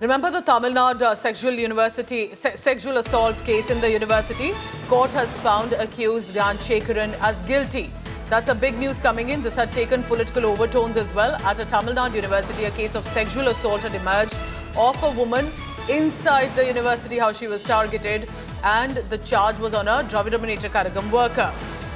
Remember the Tamil Nadu sexual assault case in the university? Court has found accused Gnanasekaran as guilty. That's a big news coming in. This had taken political overtones as well. At a Tamil Nadu University, a case of sexual assault had emerged of a woman inside the university, how she was targeted, and the charge was on a Dravidamanator Karagam worker.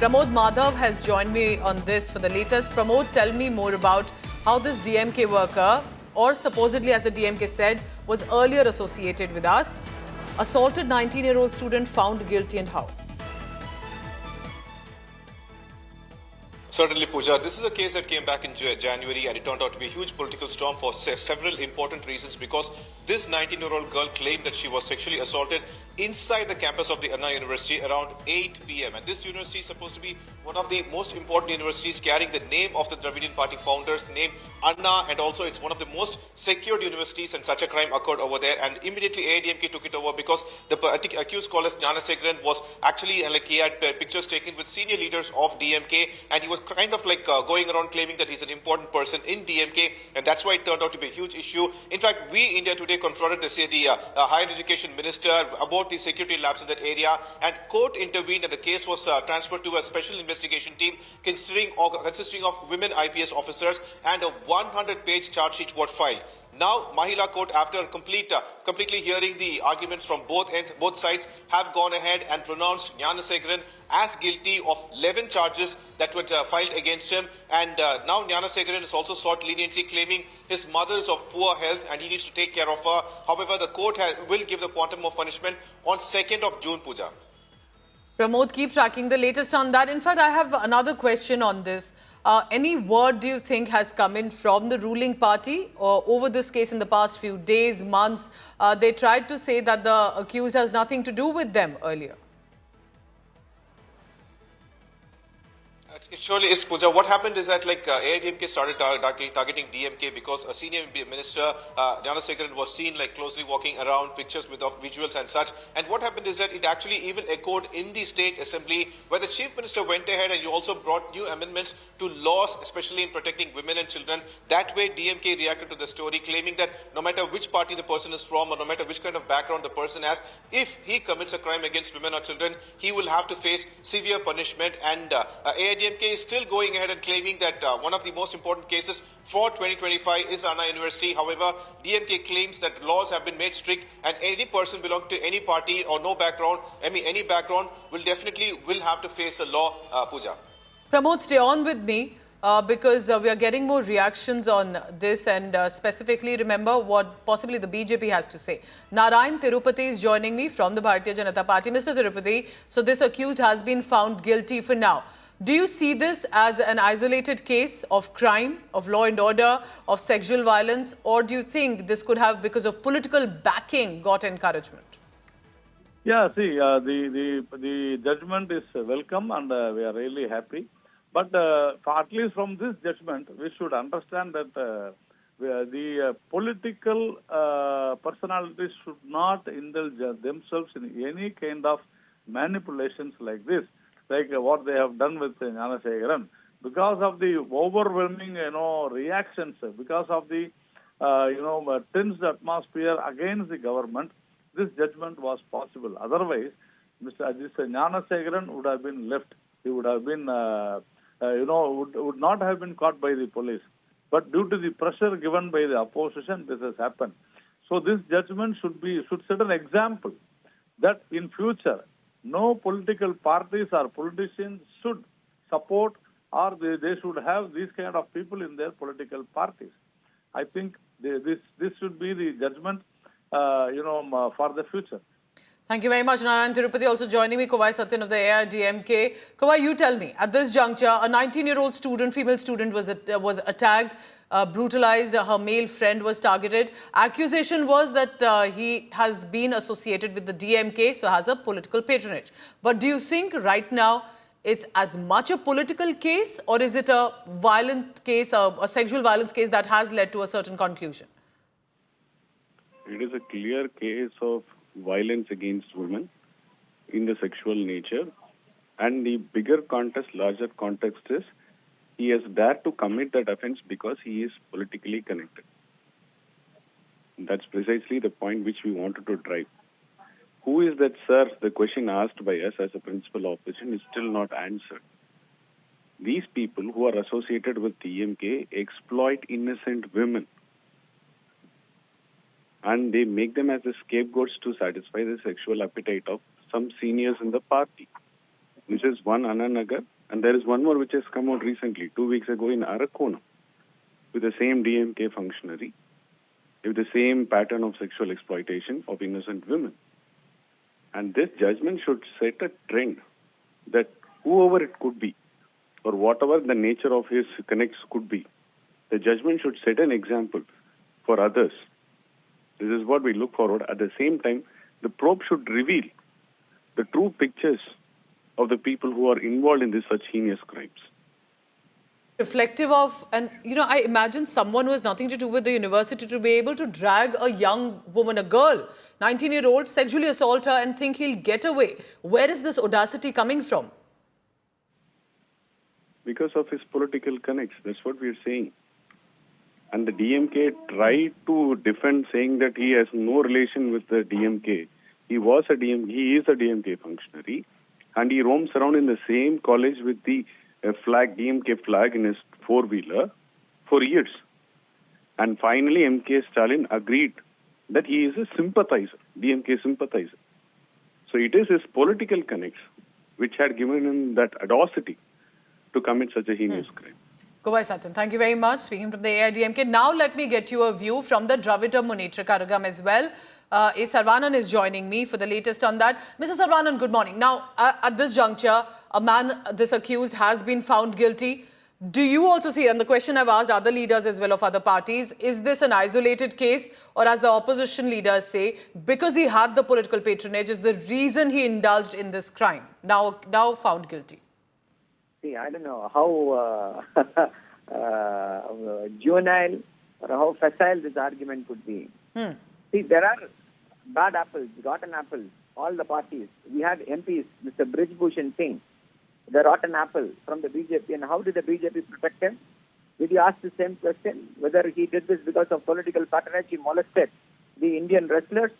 Pramod Madhav has joined me on this for the latest. Pramod, tell me more about how this DMK worker, or supposedly as the DMK said, was earlier associated with us, assaulted 19-year-old student found guilty, and how? Certainly, Pooja. This is a case that came back in January, and it turned out to be a huge political storm for several important reasons, because this 19-year-old girl claimed that she was sexually assaulted inside the campus of the Anna University around 8 p.m. And this university is supposed to be one of the most important universities carrying the name of the Dravidian Party founders, name Anna, and also it's one of the most secured universities, and such a crime occurred over there. And immediately AIADMK took it over, because the accused caller Gnanasekaran was actually he had pictures taken with senior leaders of DMK, and he was kind of going around claiming that he's an important person in DMK, and that's why it turned out to be a huge issue. In fact, we India Today confronted the higher education minister about the security lapse in that area, and court intervened, and the case was transferred to a special investigation team consisting of women IPS officers, and a 100-page charge sheet was filed. Now, Mahila Court, after completely hearing the arguments from both sides, have gone ahead and pronounced Gnanasekaran as guilty of 11 charges that were filed against him. And now Gnanasekaran has also sought leniency, claiming his mother is of poor health and he needs to take care of her. However, the court will give the quantum of punishment on 2nd of June, Pooja. Pramod, keep tracking the latest on that. In fact, I have another question on this. Any word do you think has come in from the ruling party over this case in the past few days, months? They tried to say that the accused has nothing to do with them earlier. It surely is, Pooja. What happened is that AIADMK started targeting DMK because a senior minister, Gnanasekaran, was seen closely walking around, pictures with visuals and such. And what happened is that it actually even echoed in the state assembly, where the chief minister went ahead and you also brought new amendments to laws, especially in protecting women and children. That way DMK reacted to the story, claiming that no matter which party the person is from or no matter which kind of background the person has, if he commits a crime against women or children, he will have to face severe punishment. And AIADMK is still going ahead and claiming that one of the most important cases for 2025 is Anna University. However, DMK claims that laws have been made strict, and any person belonging to any party or no background, any background, will have to face a law, Pooja. Pramod, stay on with me because we are getting more reactions on this, and specifically remember what possibly the BJP has to say. Narayan Tirupati is joining me from the Bharatiya Janata Party. Mr. Tirupati, so this accused has been found guilty for now. Do you see this as an isolated case of crime, of law and order, of sexual violence, or do you think this could have, because of political backing, got encouragement? Yeah, see, the judgment is welcome, and we are really happy. But at least from this judgment, we should understand that the political personalities should not indulge themselves in any kind of manipulations like this, like what they have done with Gnanasekaran. Because of the overwhelming, reactions, because of the, tense atmosphere against the government, this judgment was possible. Otherwise, this Gnanasekaran would have been left. He would have been, would not have been caught by the police. But due to the pressure given by the opposition, this has happened. So this judgment should set an example that in future, no political parties or politicians should support, or they should have these kind of people in their political parties. I think this should be the judgment, for the future. Thank you very much, Narayan Tirupati. Also joining me, Kovai Satyan of the AIADMK. Kovai, you tell me, at this juncture, a 19-year-old student, female student, was attacked, brutalized. Her male friend was targeted. Accusation was that he has been associated with the DMK, so has a political patronage. But do you think right now it's as much a political case, or is it a violent case, a sexual violence case that has led to a certain conclusion? It is a clear case of violence against women in the sexual nature. And the bigger context, larger context is, he has dared to commit that offense because he is politically connected. That's precisely the point which we wanted to drive. Who is that, sir? The question asked by us as a principal opposition is still not answered. These people who are associated with DMK exploit innocent women. And they make them as the scapegoats to satisfy the sexual appetite of some seniors in the party. This is one Ananagar, and there is one more which has come out recently, 2 weeks ago in Arakonam, with the same DMK functionary, with the same pattern of sexual exploitation of innocent women. And this judgment should set a trend that whoever it could be, or whatever the nature of his connects could be, the judgment should set an example for others. This is what we look forward. At the same time, the probe should reveal the true pictures of the people who are involved in such heinous crimes. Reflective of, and I imagine someone who has nothing to do with the university to be able to drag a young woman, a girl, 19-year-old, sexually assault her and think he'll get away. Where is this audacity coming from? Because of his political connects. That's what we are saying. And the DMK tried to defend, saying that he has no relation with the DMK. He is a DMK functionary, and he roams around in the same college with the DMK flag in his four-wheeler for years. And finally, MK Stalin agreed that he is a sympathizer, DMK sympathizer. So it is his political connects which had given him that audacity to commit such a heinous crime. Gowai Satyan, thank you very much. Speaking from the AIADMK. Now let me get you a view from the Dravida Munnetra Karagam as well. A. Sarvanan is joining me for the latest on that. Mr. Sarvanan, good morning. Now, at this juncture, a man, this accused, has been found guilty. Do you also see, and the question I've asked other leaders as well of other parties, is this an isolated case, or as the opposition leaders say, because he had the political patronage is the reason he indulged in this crime, now found guilty? See, I don't know how juvenile or how facile this argument could be. See, there are bad apples, rotten apples, all the parties. We had MPs, Mr. Brijbhushan Singh, the rotten apple from the BJP. And how did the BJP protect him? Did you ask the same question? Whether he did this because of political patronage, he molested the Indian wrestlers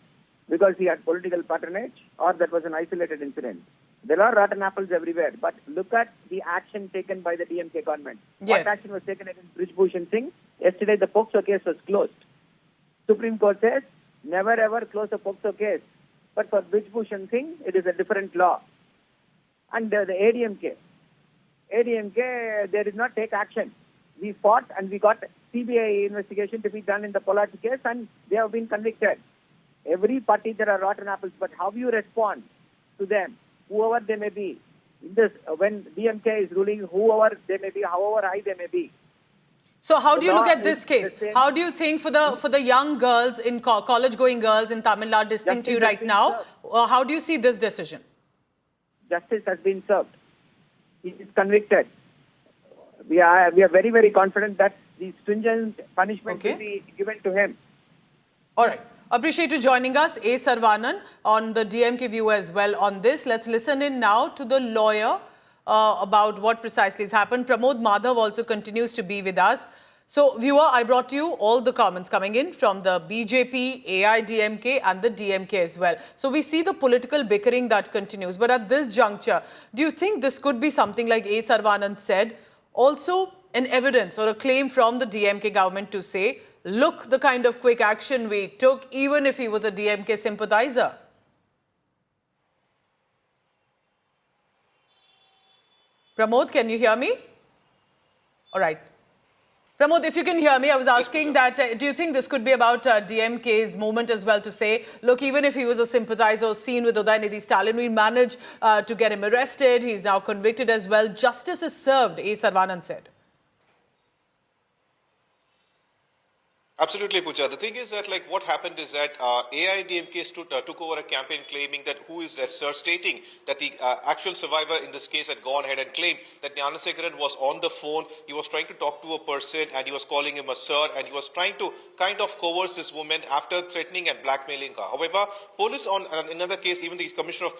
because he had political patronage, or that was an isolated incident? There are rotten apples everywhere, but look at the action taken by the DMK government. Yes. What action was taken against Brijbhushan Singh? Yesterday, the POCSO case was closed. Supreme Court says, never ever close a POCSO case. But for Brijbhushan Singh, it is a different law. And the AIADMK, they did not take action. We fought and we got CBI investigation to be done in the Pollard case, and they have been convicted. Every party there are rotten apples, but how you respond to them, whoever they may be, in this, when DMK is ruling, whoever they may be, however high they may be. So how do you look at this case? How do you think for the young girls, in college-going girls in Tamil Nadu listening to you right now, how do you see this decision? Justice has been served. He is convicted. We are very, very confident that the stringent punishment will be given to him. All right. Appreciate you joining us, A. Sarvanan, on the DMK view as well on this. Let's listen in now to the lawyer about what precisely has happened. Pramod Madhav also continues to be with us. So, viewer, I brought to you all the comments coming in from the BJP, AIADMK and the DMK as well. So, we see the political bickering that continues. But at this juncture, do you think this could be something like A. Sarvanan said, also an evidence or a claim from the DMK government to say, look, the kind of quick action we took, even if he was a DMK sympathizer? Pramod, can you hear me? All right. Pramod, if you can hear me, I was asking that, do you think this could be about DMK's movement as well to say, look, even if he was a sympathizer seen with Udayanidhi Stalin, we managed to get him arrested. He's now convicted as well. Justice is served, A. Sarvanan said. Absolutely, Pooja. The thing is that, like, what happened is that AIADMK took over a campaign claiming that who is that sir, stating that the actual survivor in this case had gone ahead and claimed that Gnanasekaran was on the phone. He was trying to talk to a person and he was calling him a sir, and he was trying to kind of coerce this woman after threatening and blackmailing her. However, police on another case, even the commissioner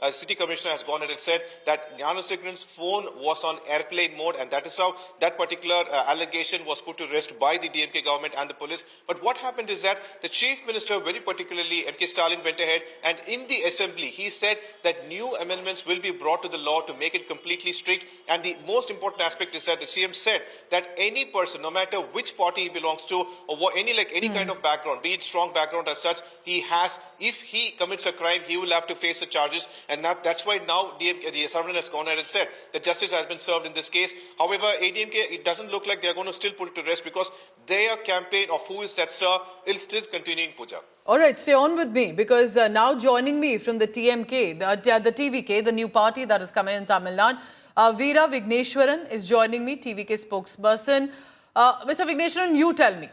of city commissioner has gone ahead and said that Gnanasekaran's phone was on airplane mode, and that is how that particular allegation was put to rest by the DMK government and the police police. But what happened is that the Chief Minister, very particularly M.K. Stalin, went ahead and in the assembly, he said that new amendments will be brought to the law to make it completely strict. And the most important aspect is that the CM said that any person, no matter which party he belongs to or any kind of background, be it strong background as such, he has, if he commits a crime, he will have to face the charges. And that's why now the sovereign has gone ahead and said that justice has been served in this case. However, ADMK, it doesn't look like they're going to still put it to rest because their campaign of who is that sir is still continuing, Pooja. All right, stay on with me because now joining me from the TMK, the TVK, the new party that is coming in Tamil Nadu, Veera Gnanasekaran is joining me, TVK spokesperson. Mr. Gnanasekaran, you tell me,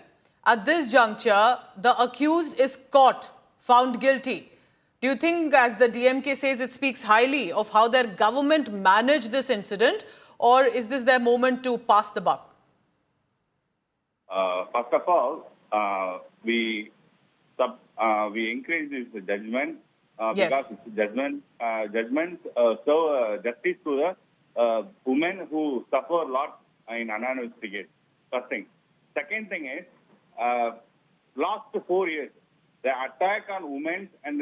at this juncture, the accused is caught, found guilty. Do you think, as the DMK says, it speaks highly of how their government managed this incident, or is this their moment to pass the buck? First of all, we encourage this judgment Yes. because judgments serve justice to the women who suffer a lot in anonymous case. First thing. Second thing is, last 4 years, the attack on women and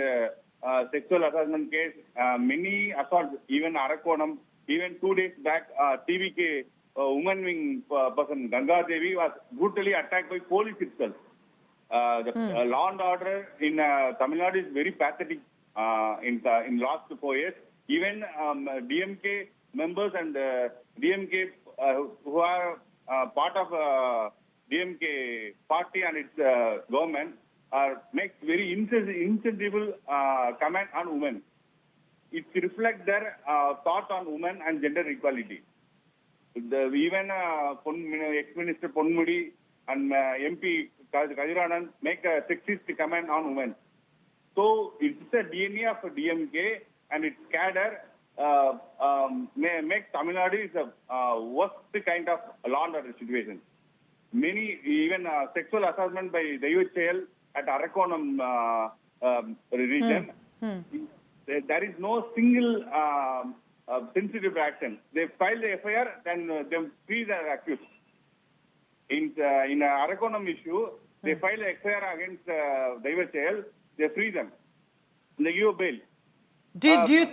sexual harassment case, many assaults, even Arakonam, even 2 days back, TVK woman wing person Ganga Devi was brutally attacked by police itself. The law and order in Tamil Nadu is very pathetic in last 4 years. Even DMK members and DMK who are part of DMK party and its government makes very insensible comment on women. It reflects their thought on women and gender equality. Even ex-minister Ponmudi and MP Kajiranan make a sexist comment on women. So it's a DNA of DMK and its cadre make Tamil Nadu is a worst kind of law and order situation. Many, even sexual harassment by Daivachail at Arakonam region, there is no single sensitive action. They file the FIR, then they free the accused. In Arakonam issue, they file the FIR against Daivachail, they free them. They give a bail. Do you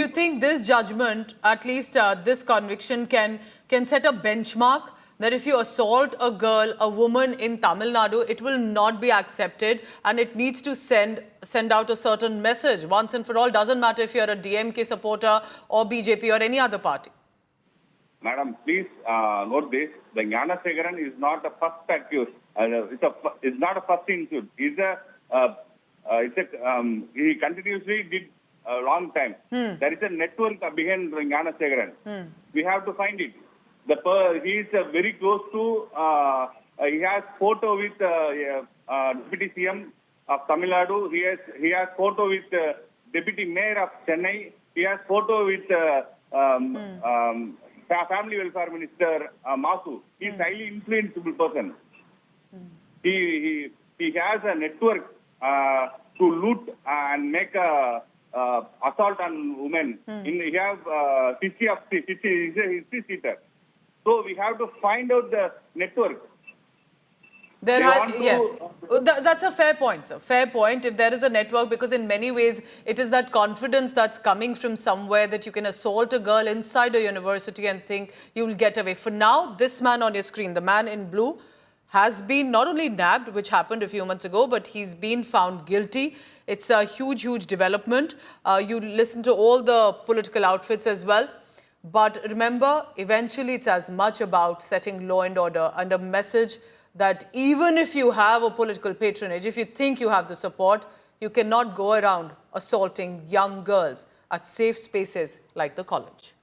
think this judgment, at least this conviction, can set a benchmark that if you assault a girl, a woman in Tamil Nadu, it will not be accepted and it needs to send out a certain message once and for all? Doesn't matter if you're a DMK supporter or BJP or any other party. Madam, please note this. The Gnanasekaran is not the first accused. It's not a first incident. He continuously did a long time. There is a network behind Gnanasekaran. We have to find it. He is very close to, he has photo with Deputy CM of Tamil Nadu. He has photo with Deputy Mayor of Chennai. He has photo with Family Welfare Minister Masu. He is highly influenceable person. He has a network to loot and make a assault on women. He has history seater. So we have to find out the network. Yes, that's a fair point, sir. Fair point. If there is a network, because in many ways it is that confidence that's coming from somewhere that you can assault a girl inside a university and think you will get away. For now, this man on your screen, the man in blue, has been not only nabbed, which happened a few months ago, but he's been found guilty. It's a huge development. You listen to all the political outfits as well. But remember, eventually it's as much about setting law and order and a message that even if you have a political patronage, if you think you have the support, you cannot go around assaulting young girls at safe spaces like the college.